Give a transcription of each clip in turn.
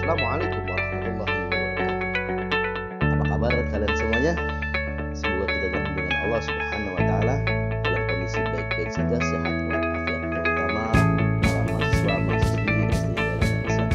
Assalamualaikum warahmatullahi wabarakatuh. Apa kabar kalian semuanya? Semoga kita dalam lindungan Allah Subhanahu wa taala dalam kondisi baik-baik saja, sehat walafiat, terutama para mahasiswa-mahasiswi SD dan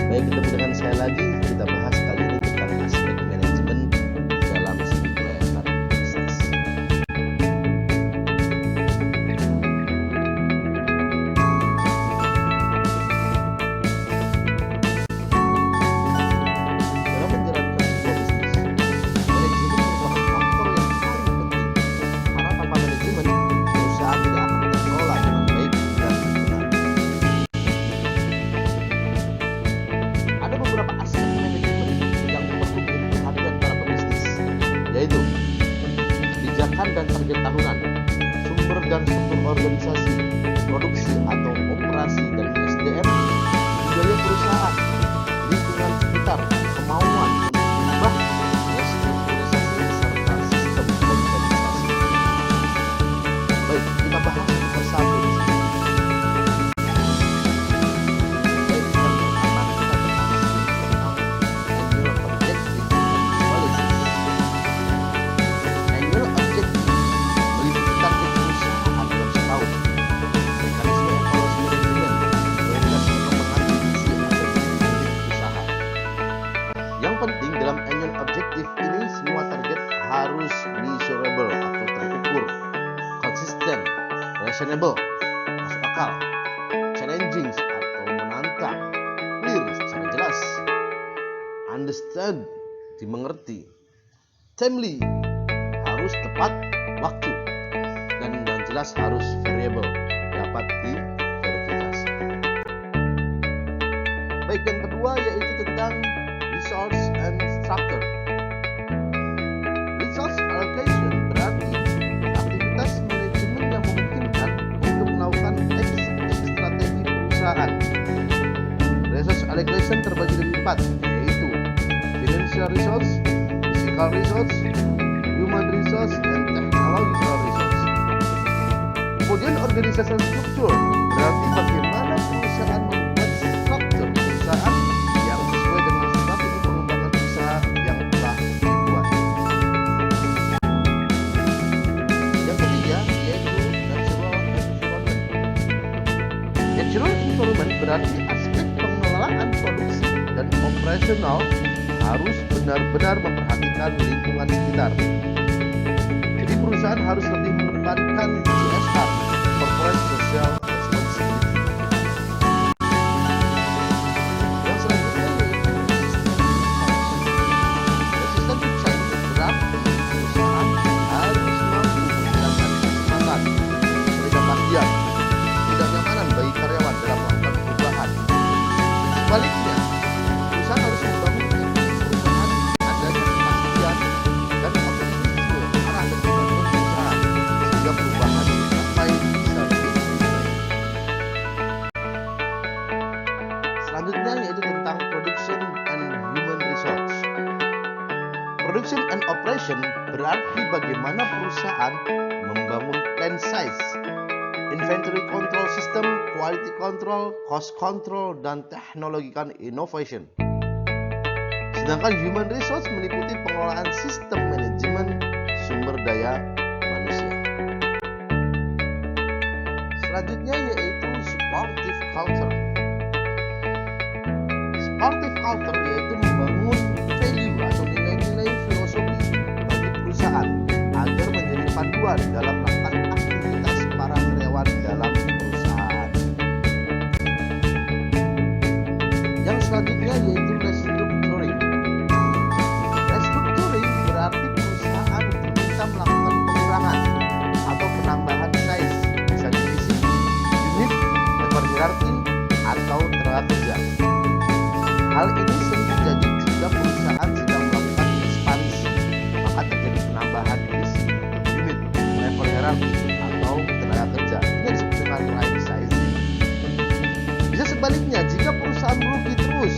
Baik, ketemu dengan saya lagi. Kita bahas kali ini tentang aspek manajemen dalam sebuah pelayanan bisnis. Yaitu kebijakan dan target tahunan, sumber dan struktur organisasi, produksi atau operasi dan SDM, budaya perusahaan, lingkungan sekitar, kemauan untuk mengubah restrukturisasi serta sistem organisasi. Baik, kita bahas persatu di sini. Baik, yang pertama kita bahas tentang annual objective policies. Annual objective meliputi target perusahaan dalam setahun, mekanisme evaluasi manajemen, prioritas pengembangan visi atau unit usaha. Yang penting dalam annual objective ini semua target harus measurable atau terukur, konsisten, reasonable, masuk akal, challenging atau menantang, clear secara jelas, understand dimengerti, timely harus tepat waktu, dan jelas harus variable dapat diverifikasi. Baik, yang kedua yaitu tentang resource and structure. Resource allocation berarti aktivitas manajemen yang memungkinkan untuk melakukan eksekusi strategi perusahaan. Resource allocation terbagi dari 4, yaitu financial resource, physical resource, human resource, dan technological resource. Kemudian organizational structure berarti bagaimana perusahaan membuat struktur perusahaan yang sesuai dengan strategi pengembangan usaha yang telah dibuat. Yang ketiga yaitu natural environment. Natural environment berarti aspek pengelolaan produksi dan operasional harus benar-benar memperhatikan lingkungan sekitar. Jadi perusahaan harus lebih mengedepankan CSR, corporate social responsibility. Yang selanjutnya yaitu resistant to change berarti perusahaan harus mampu menghilangkan kecepatan, ketidakpastian, ketidaknyamanan bagi karyawan dalam melakukan perubahan. Sebaliknya, perusahaan harus membangun perubahan adanya kepastian dan optimisme arah dan kemajuan perusahaan sehingga perubahan dicapai bisa lebih baik. Selanjutnya yaitu tentang production and human resource. Production and operation berarti bagaimana perusahaan membangun plant size, inventory control system, quality control, cost control, dan technological innovation. Sedangkan human resource meliputi pengelolaan sistem manajemen sumber daya manusia. Selanjutnya yaitu supportive culture. Supportive culture yaitu membangun value atau nilai-nilai filosofi bagi perusahaan agar menjadi panduan dalam melakukan aktivitas para karyawan dalam perusahaan. Yang selanjutnya yaitu restructuring. Restructuring berarti perusahaan diminta melakukan pengurangan atau penambahan size, bisa divisi, unit, level hierarki, atau tenaga kerja. Hal ini sering terjadi jika perusahaan sedang melakukan ekspansi, maka terjadi penambahan divisi, unit, level hierarki, atau tenaga kerja. Ini disebut dengan right sizing. Bisa sebaliknya, jika perusahaan merugi terus,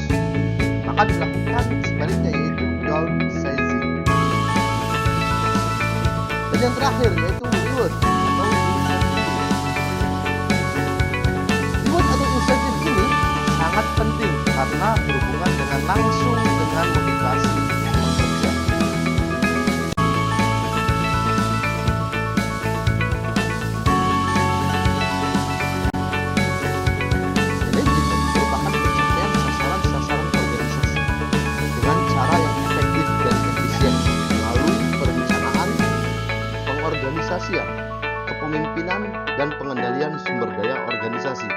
maka dilakukan sebaliknya yaitu downsizing. Dan yang terakhir yaitu reward atau insentif. Reward atau insentif ini sangat penting karena kepemimpinan, dan pengendalian sumber daya organisasi.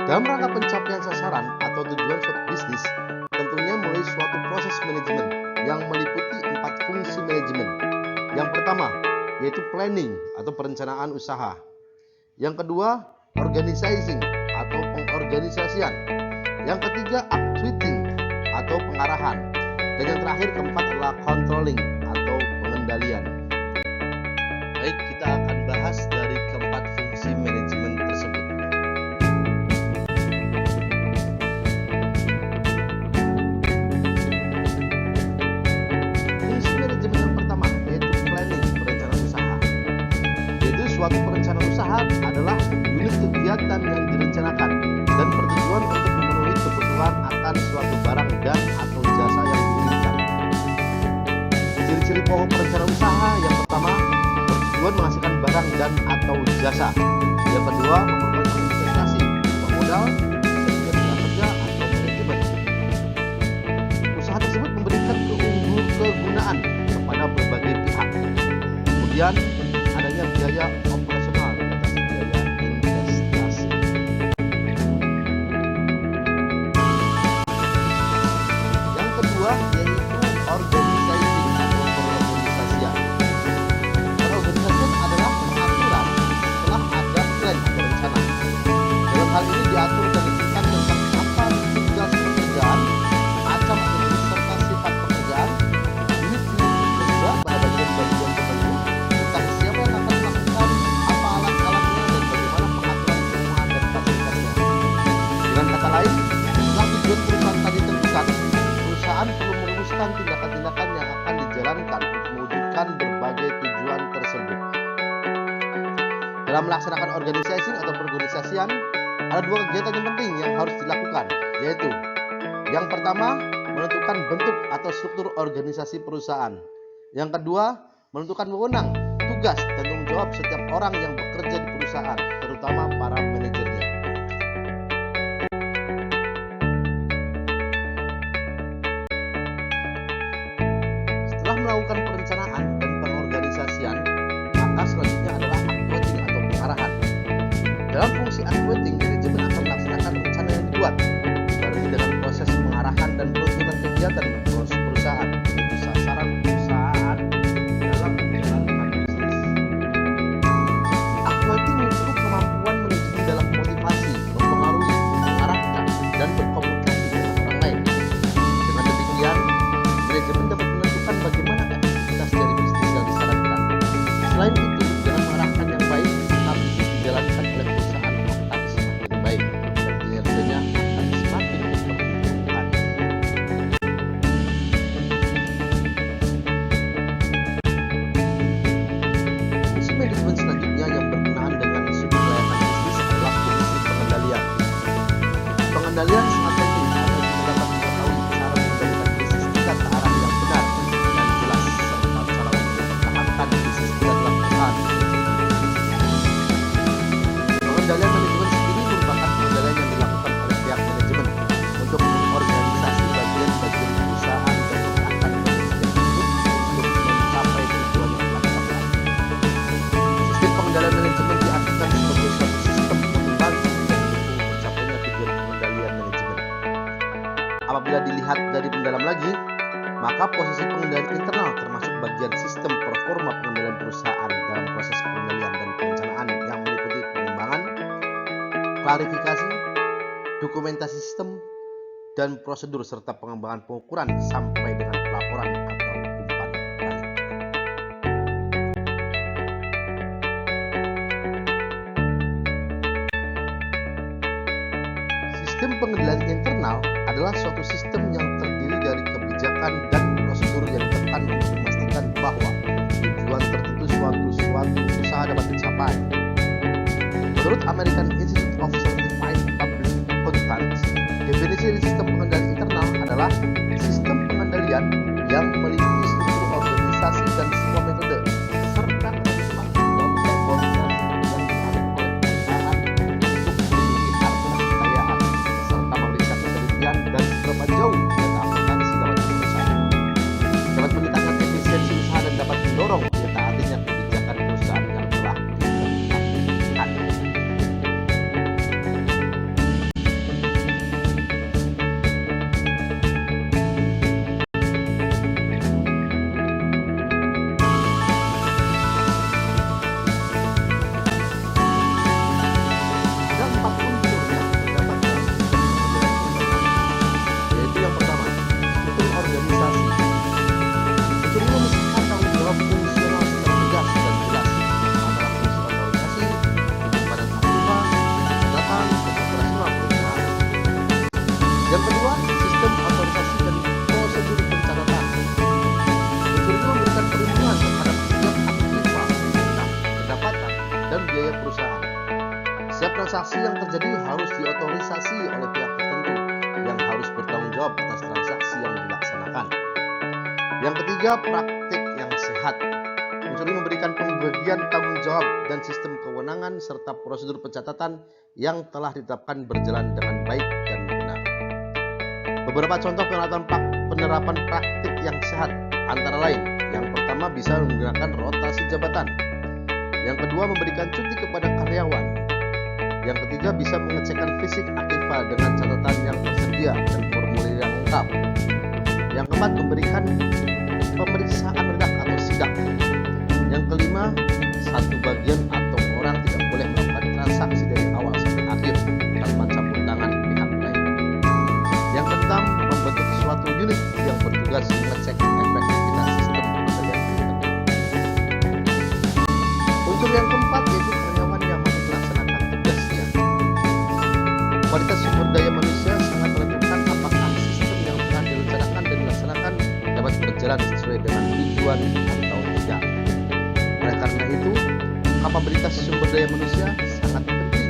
Dalam rangka pencapaian sasaran atau tujuan suatu bisnis, tentunya melalui suatu proses manajemen yang meliputi 4 fungsi manajemen. Yang pertama, yaitu planning atau perencanaan usaha. Yang kedua, organizing atau pengorganisasian. Yang ketiga, actuating atau pengarahan. Dan yang terakhir, keempat adalah controlling atau pengendalian. Baik, kita akan bahas dari keempat fungsi manajemen tersebut. Fungsi manajemen yang pertama yaitu planning, perencanaan usaha. Yaitu suatu perencanaan usaha adalah unit kegiatan yang direncanakan dan bertujuan untuk memenuhi kebutuhan akan suatu barang dan atau jasa yang diinginkan. Ciri-ciri pokok perencanaan usaha yang pertama, bertujuan menghasilkan barang dan atau jasa. Yang kedua, memerlukan investasi, modal, sertifikat kerja atau manajemen. Usaha tersebut memberikan kegunaan kepada berbagai pihak. Kemudian adanya biaya operasional atas biaya investasi. Yang kedua yaitu organizing atau pengorganisasian. Pengorganisasian adalah pengaturan setelah ada plan atau rencana. Dalam hal ini diatur dan ditentukan tentang apa tugas pekerjaan, macam atau serta sifat pekerjaan, unit-unit kerja pada bagian-bagian tertentu, tentang siapa yang akan melakukan, apa alat-alatnya, dan bagaimana pengaturan semua dan fasilitasnya. Dengan kata lain, setelah tujuan perusahaan tadi tentukan, perusahaan perlu merumuskan tindakan-tindakan yang akan dijalankan untuk mewujudkan berbagai tujuan tersebut. Dalam melaksanakan organisasi atau perorganisasian, ada 2 kegiatan yang penting yang harus dilakukan, yaitu yang pertama, menentukan bentuk atau struktur organisasi perusahaan. Yang kedua, menentukan wewenang, tugas, dan tanggung jawab setiap orang yang bekerja di perusahaan, terutama para manajernya. Setelah melakukan perencanaan dan pengorganisasian, maka selanjutnya adalah actuating atau pengarahan. Dalam fungsi actuating, manajemen akan melaksanakan rencana yang dibuat, dibarengi dengan proses pengarahan dan peluncuran kegiatan perusahaan untuk sasaran perusahaan dalam menjalankan bisnis. Actuating mencakup kemampuan manajemen dalam motivasi, mempengaruhi, mengarahkan, dan berkomunikasi dengan orang lain. Dengan demikian, manajemen dapat menentukan bagaimana aktivitas dari bisnis yang disarankan. Selain itu, dengan mengarahkan yang baik, maka bisnis dijalankan oleh perusahaan akan semakin baik dan kinerjanya akan semakin diperhitungkan. Fungsi manajemen selanjutnya yang berkenaan dengan sumber layanan bisnis adalah fungsi pengendalian. Pengendalian sangat penting karena kita dapat mengetahui cara mengendalikan bisnis kita ke arah yang benar dan jelas, serta cara untuk mempertahankan bisnis kita dalam perusahaan. Pengendalian manajemen sendiri merupakan pengendalian yang dilakukan oleh pihak manajemen untuk mengorganisasi bagian-bagian perusahaan dan menggunakan bagian tersebut untuk mencapai tujuan yang telah ditetapkan. Sistem pengendalian manajemen diartikan sebagai suatu sistem yang membantu dan mendukung tercapainya tujuan pengendalian manajemen. Apabila dilihat dari mendalam lagi, maka posisi pengendalian internal termasuk bagian sistem performa pengendalian perusahaan dalam proses pengendalian dan perencanaan yang meliputi pengembangan, klarifikasi, dokumentasi sistem, dan prosedur serta pengembangan pengukuran sampai dengan pelaporan atau umpan balik. Sistem pengendalian internal adalah suatu sistem yang terdiri dari kebijakan dan prosedur yang ditetapkan untuk memastikan bahwa tujuan tertentu suatu usaha dapat dicapai. Menurut American Institute of Certified Public Accountants, definisi dari sistem pengendalian internal adalah sistem pengendalian yang meliputi struktur organisasi dan semua metode serta ketentuan dalam berkoordinasi yang diambil oleh perusahaan untuk melindungi harta kekayaan serta memeriksa ketelitian dan seberapa jauh data akuntansi dapat dipercaya. Dapat meningkatkan efisiensi usaha dan dapat mendorong ditaatinya kebijakan perusahaan yang telah ditetapkan. dan biaya perusahaan. Setiap transaksi yang terjadi harus diotorisasi oleh pihak tertentu yang harus bertanggung jawab atas transaksi yang dilaksanakan. Yang ketiga, praktik yang sehat. Unsur ini memberikan pembagian tanggung jawab dan sistem kewenangan serta prosedur pencatatan yang telah ditetapkan berjalan dengan baik dan benar. Beberapa contoh penerapan praktik yang sehat antara lain: yang pertama, bisa menggunakan rotasi jabatan. Yang kedua, memberikan cuti kepada karyawan. Yang ketiga, bisa mengecekkan fisik aktiva dengan catatan yang tersedia dan formulir yang lengkap. Yang keempat, memberikan pemeriksaan mendadak atau sidak. Yang kelima, satu bagian atau orang tidak boleh melakukan transaksi dari awal sampai akhir tanpa campur tangan pihak lain. Yang keenam, membentuk suatu unit yang bertugas mengecek efektivitas sistem pemberdayaan manusia. Unsur yang keempat yaitu karyawan yang mampu melaksanakan tugasnya. Kualitas sumber daya manusia sangat menentukan apakah sistem yang telah direncanakan dan dilaksanakan dapat berjalan sesuai dengan tujuan atau tidak. Oleh karena itu, kapabilitas sumber daya manusia sangat penting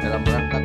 dalam rangka